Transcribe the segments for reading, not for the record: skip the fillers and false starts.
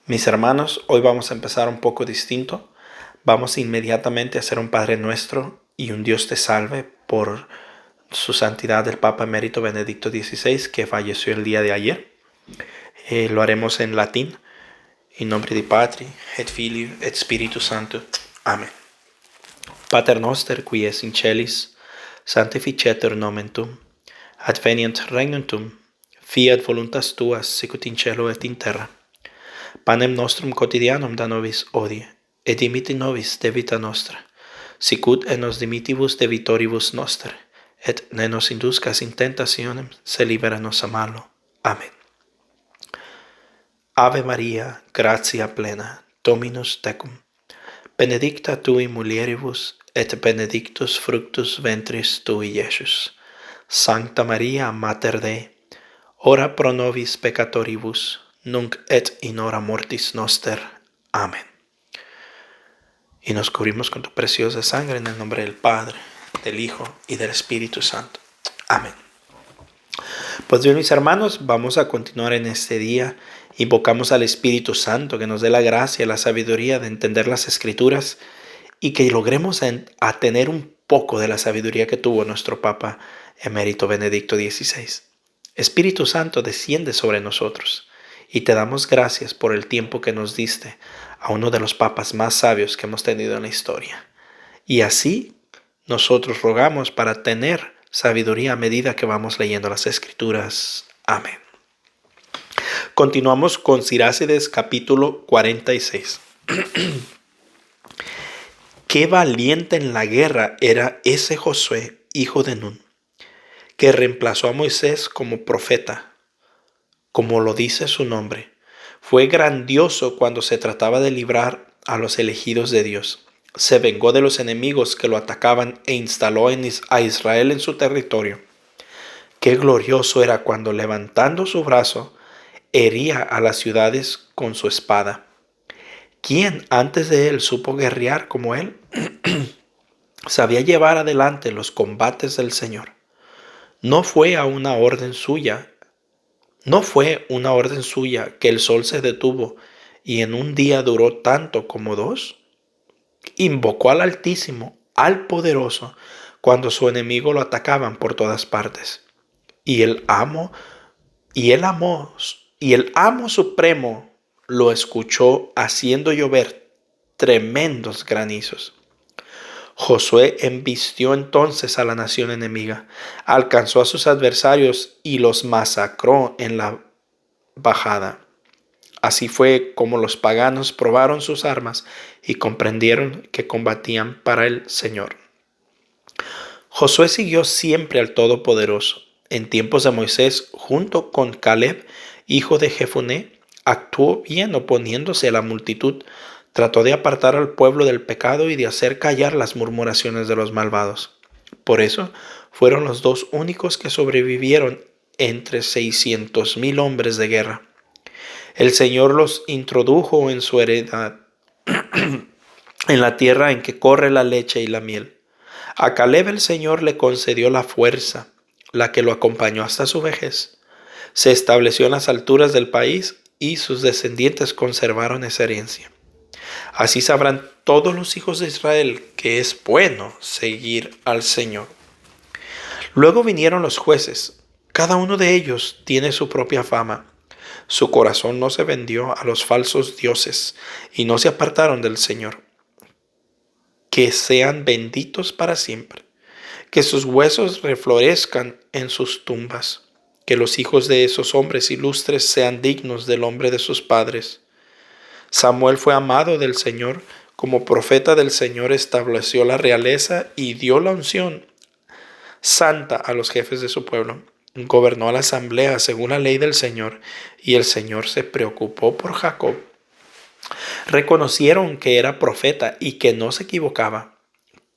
Mis hermanos, hoy vamos a empezar un poco distinto. Vamos inmediatamente a hacer un Padre Nuestro y un Dios te salve por su santidad el Papa Emérito Benedicto XVI, que falleció el día de ayer. Lo haremos en latín. In nomine Dei Patri, et Filii, et Spiritus Sancto. Amén. Pater noster, qui es in celis, sanctificetur nomen tuum. Advenient regnum tuum. Fiat voluntas tua, sicut in cielo et in terra. Panem nostrum quotidianum da nobis hodie, et dimitti nobis debita nostra, sicut et nos dimittivus debitoribus noster, et ne nos induscas in tentationem, se libera nos a malo. Amén. Ave Maria, gratia plena, Dominus tecum, benedicta tui mulieribus, et benedictus fructus ventris tui, Iesus. Sancta Maria, Mater Dei, ora pro nobis peccatoribus, nunc et in hora mortis noster. Amén. Y nos cubrimos con tu preciosa sangre en el nombre del Padre, del Hijo y del Espíritu Santo. Amén. Pues bien, mis hermanos, vamos a continuar en este día. Invocamos al Espíritu Santo que nos dé la gracia y la sabiduría de entender las Escrituras y que logremos a tener un poco de la sabiduría que tuvo nuestro Papa Emérito Benedicto XVI. Espíritu Santo, desciende sobre nosotros y te damos gracias por el tiempo que nos diste a uno de los papas más sabios que hemos tenido en la historia. Y así nosotros rogamos para tener sabiduría a medida que vamos leyendo las Escrituras. Amén. Continuamos con Sirácides capítulo 46. Qué valiente en la guerra era ese Josué, hijo de Nun, que reemplazó a Moisés como profeta. Como lo dice su nombre, fue grandioso cuando se trataba de librar a los elegidos de Dios. Se vengó de los enemigos que lo atacaban e instaló a Israel en su territorio. Qué glorioso era cuando, levantando su brazo, hería a las ciudades con su espada. ¿Quién antes de él supo guerrear como él? Sabía llevar adelante los combates del Señor. No fue una orden suya que el sol se detuvo y en un día duró tanto como dos. Invocó al Altísimo, al Poderoso, cuando su enemigo lo atacaban por todas partes. Y el amo supremo lo escuchó haciendo llover tremendos granizos. Josué embistió entonces a la nación enemiga, alcanzó a sus adversarios y los masacró en la bajada. Así fue como los paganos probaron sus armas y comprendieron que combatían para el Señor. Josué siguió siempre al Todopoderoso. En tiempos de Moisés, junto con Caleb, hijo de Jefoné, actuó bien oponiéndose a la multitud. Trató de apartar al pueblo del pecado y de hacer callar las murmuraciones de los malvados. Por eso fueron los dos únicos que sobrevivieron entre 600,000 hombres de guerra. El Señor los introdujo en su heredad, en la tierra en que corre la leche y la miel. A Caleb el Señor le concedió la fuerza, la que lo acompañó hasta su vejez. Se estableció en las alturas del país y sus descendientes conservaron esa herencia. Así sabrán todos los hijos de Israel que es bueno seguir al Señor. Luego vinieron los jueces. Cada uno de ellos tiene su propia fama. Su corazón no se vendió a los falsos dioses y no se apartaron del Señor. Que sean benditos para siempre. Que sus huesos reflorezcan en sus tumbas. Que los hijos de esos hombres ilustres sean dignos del hombre de sus padres. Samuel fue amado del Señor. Como profeta del Señor estableció la realeza y dio la unción santa a los jefes de su pueblo. Gobernó a la asamblea según la ley del Señor, y el Señor se preocupó por Jacob. Reconocieron que era profeta y que no se equivocaba.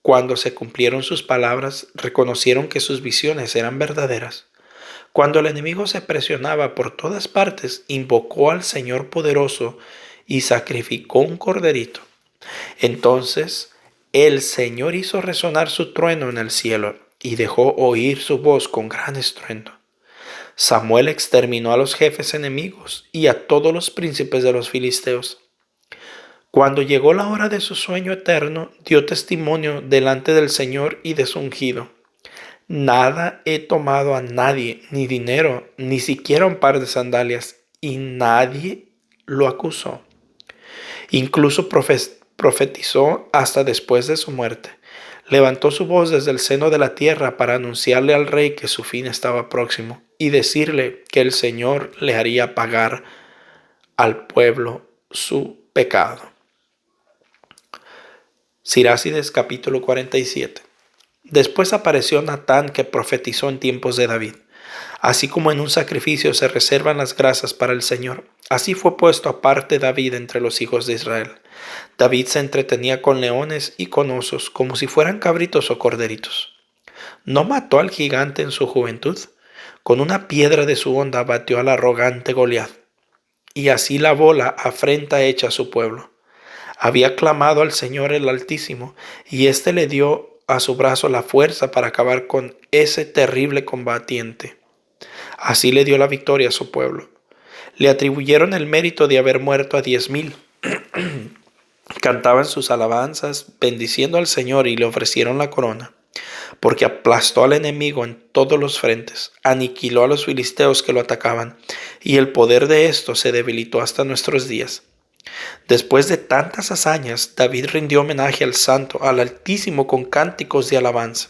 Cuando se cumplieron sus palabras, reconocieron que sus visiones eran verdaderas. Cuando el enemigo se presionaba por todas partes, invocó al Señor poderoso y sacrificó un corderito. Entonces el Señor hizo resonar su trueno en el cielo y dejó oír su voz con gran estruendo. Samuel exterminó a los jefes enemigos y a todos los príncipes de los filisteos. Cuando llegó la hora de su sueño eterno, dio testimonio delante del Señor y de su ungido. Nada he tomado a nadie, ni dinero, ni siquiera un par de sandalias, y nadie lo acusó. Incluso profetizó hasta después de su muerte. Levantó su voz desde el seno de la tierra para anunciarle al rey que su fin estaba próximo y decirle que el Señor le haría pagar al pueblo su pecado. Sirácides capítulo 47. Después apareció Natán, que profetizó en tiempos de David. Así como en un sacrificio se reservan las grasas para el Señor, así fue puesto aparte David entre los hijos de Israel. David se entretenía con leones y con osos, como si fueran cabritos o corderitos. ¿No mató al gigante en su juventud? Con una piedra de su honda batió al arrogante Goliat, y así lavó la afrenta hecha a su pueblo. Había clamado al Señor el Altísimo, y éste le dio a su brazo la fuerza para acabar con ese terrible combatiente. Así le dio la victoria a su pueblo. Le atribuyeron el mérito de haber muerto a 10,000. Cantaban sus alabanzas, bendiciendo al Señor, y le ofrecieron la corona, porque aplastó al enemigo en todos los frentes, aniquiló a los filisteos que lo atacaban, y el poder de estos se debilitó hasta nuestros días. Después de tantas hazañas, David rindió homenaje al Santo, al Altísimo, con cánticos de alabanza.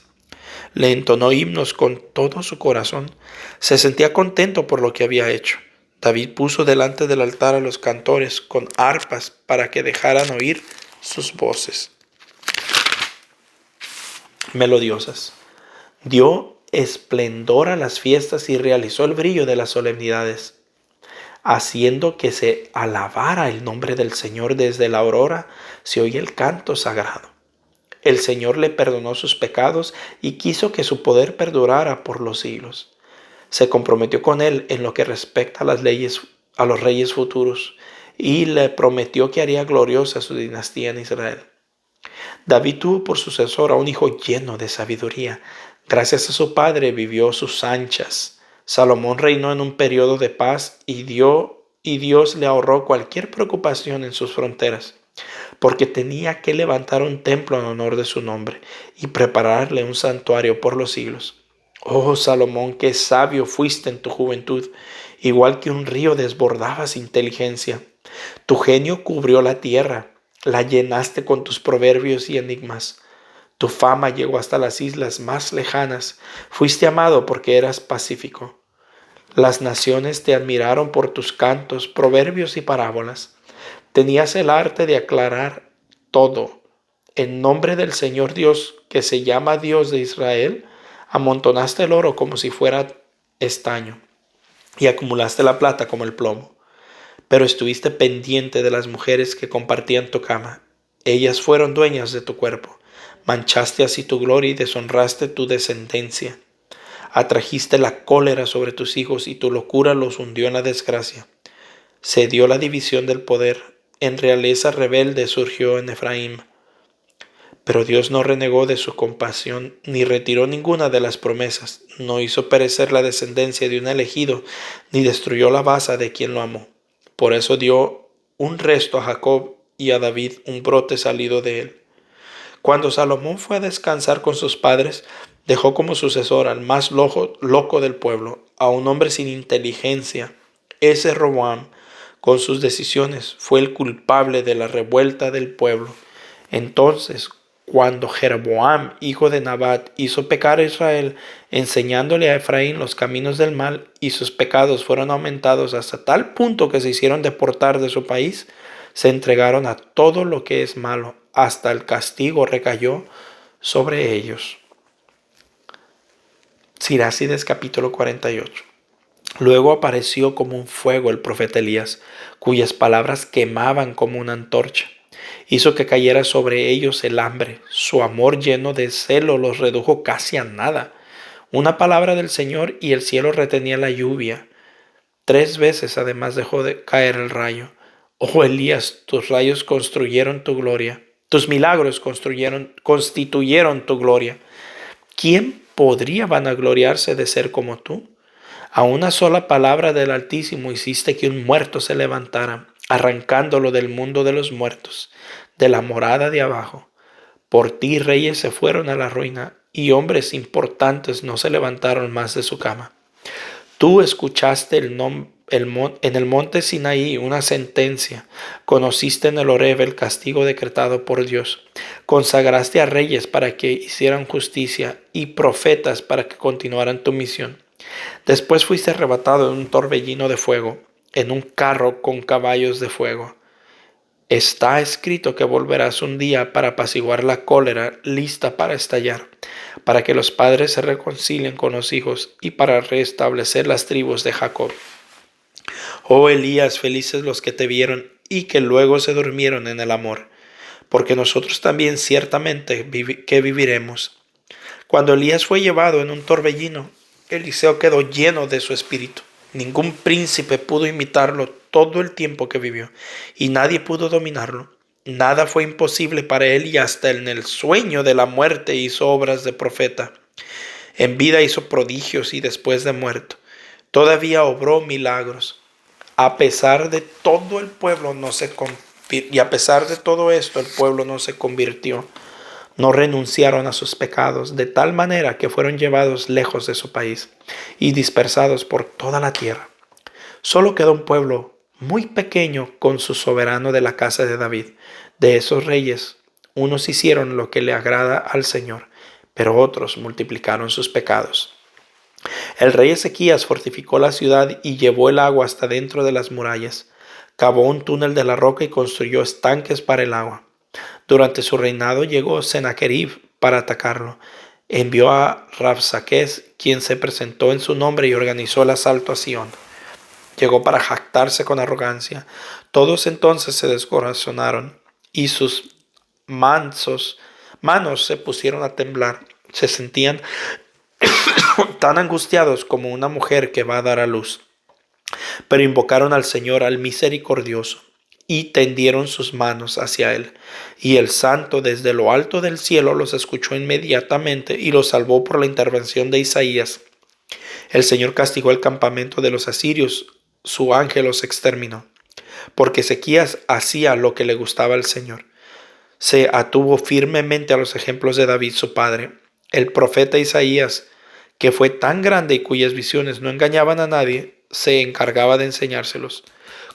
Le entonó himnos con todo su corazón. Se sentía contento por lo que había hecho. David puso delante del altar a los cantores con arpas para que dejaran oír sus voces melodiosas. Dio esplendor a las fiestas y realizó el brillo de las solemnidades, haciendo que se alabara el nombre del Señor. Desde la aurora se oía el canto sagrado. El Señor le perdonó sus pecados y quiso que su poder perdurara por los siglos. Se comprometió con él en lo que respecta a las leyes, a los reyes futuros, y le prometió que haría gloriosa su dinastía en Israel. David tuvo por sucesor a un hijo lleno de sabiduría. Gracias a su padre vivió sus anchas. Salomón reinó en un periodo de paz y Dios le ahorró cualquier preocupación en sus fronteras, porque tenía que levantar un templo en honor de su nombre y prepararle un santuario por los siglos. Oh Salomón, qué sabio fuiste en tu juventud, igual que un río desbordabas inteligencia. Tu genio cubrió la tierra, la llenaste con tus proverbios y enigmas. Tu fama llegó hasta las islas más lejanas, fuiste amado porque eras pacífico. Las naciones te admiraron por tus cantos, proverbios y parábolas. Tenías el arte de aclarar todo. En nombre del Señor Dios, que se llama Dios de Israel, amontonaste el oro como si fuera estaño, y acumulaste la plata como el plomo. Pero estuviste pendiente de las mujeres que compartían tu cama. Ellas fueron dueñas de tu cuerpo. Manchaste así tu gloria y deshonraste tu descendencia. Atrajiste la cólera sobre tus hijos y tu locura los hundió en la desgracia. Se dio la división del poder. En realeza rebelde surgió en Efraín. Pero Dios no renegó de su compasión, ni retiró ninguna de las promesas. No hizo perecer la descendencia de un elegido, ni destruyó la base de quien lo amó. Por eso dio un resto a Jacob y a David un brote salido de él. Cuando Salomón fue a descansar con sus padres, dejó como sucesor al más loco del pueblo, a un hombre sin inteligencia. Ese Roboam, con sus decisiones, fue el culpable de la revuelta del pueblo. Entonces, cuando Jeroboam, hijo de Nabat, hizo pecar a Israel, enseñándole a Efraín los caminos del mal, y sus pecados fueron aumentados hasta tal punto que se hicieron deportar de su país, se entregaron a todo lo que es malo, hasta el castigo recayó sobre ellos. Sirácides capítulo 48. Luego apareció como un fuego el profeta Elías, cuyas palabras quemaban como una antorcha. Hizo que cayera sobre ellos el hambre. Su amor lleno de celo los redujo casi a nada. Una palabra del Señor y el cielo retenía la lluvia. 3 veces además dejó de caer el rayo. Oh Elías, tus rayos construyeron tu gloria. Tus milagros constituyeron tu gloria. ¿Quién podría vanagloriarse de ser como tú? A una sola palabra del Altísimo hiciste que un muerto se levantara, arrancándolo del mundo de los muertos, de la morada de abajo. Por ti reyes se fueron a la ruina, y hombres importantes no se levantaron más de su cama. Tú escuchaste en el monte Sinaí una sentencia, conociste en el Horeb el castigo decretado por Dios, consagraste a reyes para que hicieran justicia y profetas para que continuaran tu misión. Después fuiste arrebatado en un torbellino de fuego, en un carro con caballos de fuego. Está escrito que volverás un día para apaciguar la cólera lista para estallar, para que los padres se reconcilien con los hijos y para restablecer las tribus de Jacob. Oh Elías, felices los que te vieron y que luego se durmieron en el amor, porque nosotros también ciertamente que viviremos. Cuando Elías fue llevado en un torbellino, Eliseo quedó lleno de su espíritu. Ningún príncipe pudo imitarlo todo el tiempo que vivió, y nadie pudo dominarlo. Nada fue imposible para él, y hasta en el sueño de la muerte hizo obras de profeta. En vida hizo prodigios y después de muerto. Todavía obró milagros. A pesar de todo el pueblo y a pesar de todo esto, el pueblo no se convirtió. No renunciaron a sus pecados, de tal manera que fueron llevados lejos de su país y dispersados por toda la tierra. Solo quedó un pueblo muy pequeño con su soberano de la casa de David. De esos reyes, unos hicieron lo que le agrada al Señor, pero otros multiplicaron sus pecados. El rey Ezequías fortificó la ciudad y llevó el agua hasta dentro de las murallas. Cavó un túnel de la roca y construyó estanques para el agua. Durante su reinado llegó Sennacherib para atacarlo. Envió a Rabsaqués, quien se presentó en su nombre y organizó el asalto a Sion. Llegó para jactarse con arrogancia. Todos entonces se descorazonaron y sus manos se pusieron a temblar. Se sentían tan angustiados como una mujer que va a dar a luz. Pero invocaron al Señor, al misericordioso, y tendieron sus manos hacia él. Y el santo desde lo alto del cielo los escuchó inmediatamente y los salvó por la intervención de Isaías. El Señor castigó el campamento de los asirios, su ángel los exterminó. Porque Ezequías hacía lo que le gustaba al Señor. Se atuvo firmemente a los ejemplos de David su padre. El profeta Isaías, que fue tan grande y cuyas visiones no engañaban a nadie, se encargaba de enseñárselos.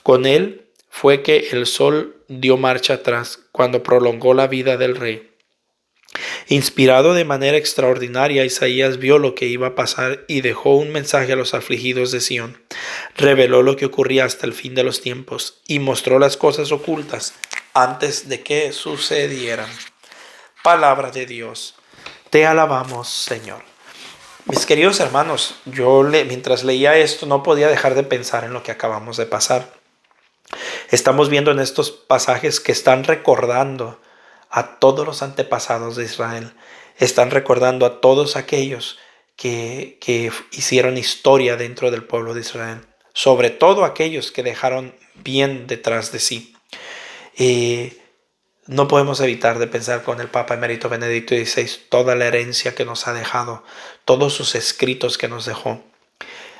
Con él fue que el sol dio marcha atrás cuando prolongó la vida del rey. Inspirado de manera extraordinaria, Isaías vio lo que iba a pasar y dejó un mensaje a los afligidos de Sión. Reveló lo que ocurría hasta el fin de los tiempos y mostró las cosas ocultas antes de que sucedieran. Palabra de Dios. Te alabamos, Señor. Mis queridos hermanos, mientras leía esto no podía dejar de pensar en lo que acabamos de pasar. Estamos viendo en estos pasajes que están recordando a todos los antepasados de Israel. Están recordando a todos aquellos que hicieron historia dentro del pueblo de Israel. Sobre todo aquellos que dejaron bien detrás de sí. No podemos evitar de pensar con el Papa Emérito Benedicto XVI toda la herencia que nos ha dejado, todos sus escritos que nos dejó.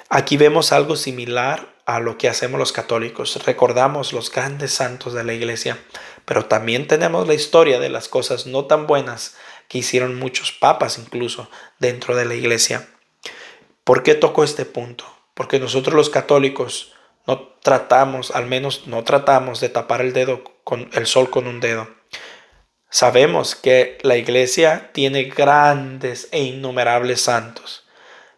Aquí vemos algo similar a lo que hacemos los católicos. Recordamos los grandes santos de la iglesia, pero también tenemos la historia de las cosas no tan buenas que hicieron muchos papas incluso dentro de la iglesia. ¿Por qué toco este punto? Porque nosotros los católicos al menos no tratamos de tapar el sol con un dedo. Sabemos que la iglesia tiene grandes e innumerables santos,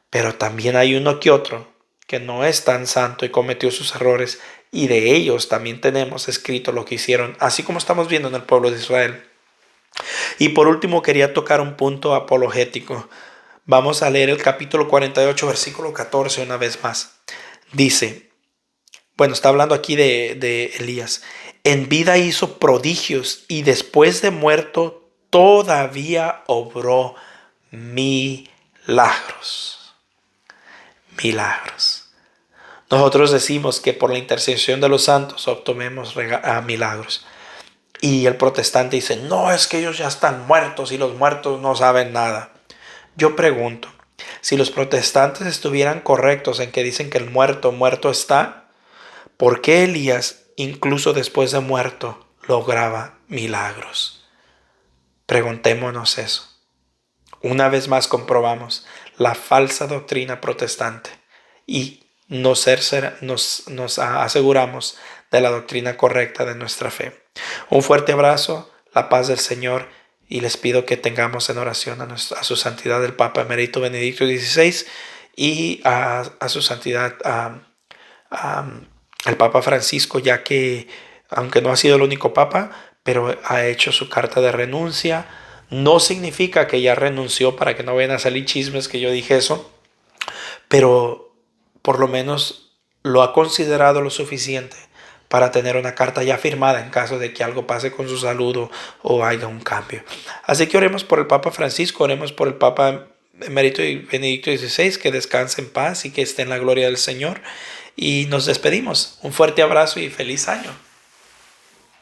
pero también hay uno que otro que no es tan santo y cometió sus errores, y de ellos también tenemos escrito lo que hicieron, así como estamos viendo en el pueblo de Israel. Y por último quería tocar un punto apologético. Vamos a leer el capítulo 48, versículo 14 una vez más. Dice, está hablando aquí de Elías. En vida hizo prodigios y después de muerto todavía obró milagros. Milagros. Nosotros decimos que por la intercesión de los santos obtenemos milagros. Y el protestante dice, no, es que ellos ya están muertos y los muertos no saben nada. Yo pregunto, Si los protestantes estuvieran correctos en que dicen que el muerto, muerto está, ¿por qué Elías, incluso después de muerto, lograba milagros? Preguntémonos eso. Una vez más comprobamos la falsa doctrina protestante y nos aseguramos de la doctrina correcta de nuestra fe. Un fuerte abrazo, la paz del Señor, y les pido que tengamos en oración a su santidad el Papa Emérito Benedicto XVI y a su santidad al Papa Francisco, ya que aunque no ha sido el único Papa, pero ha hecho su carta de renuncia. No significa que ya renunció, para que no vayan a salir chismes que yo dije eso, pero por lo menos lo ha considerado lo suficiente para tener una carta ya firmada en caso de que algo pase con su salud o haya un cambio. Así que oremos por el Papa Francisco, oremos por el Papa Emérito Benedicto XVI, que descanse en paz y que esté en la gloria del Señor. Y nos despedimos. Un fuerte abrazo y feliz año.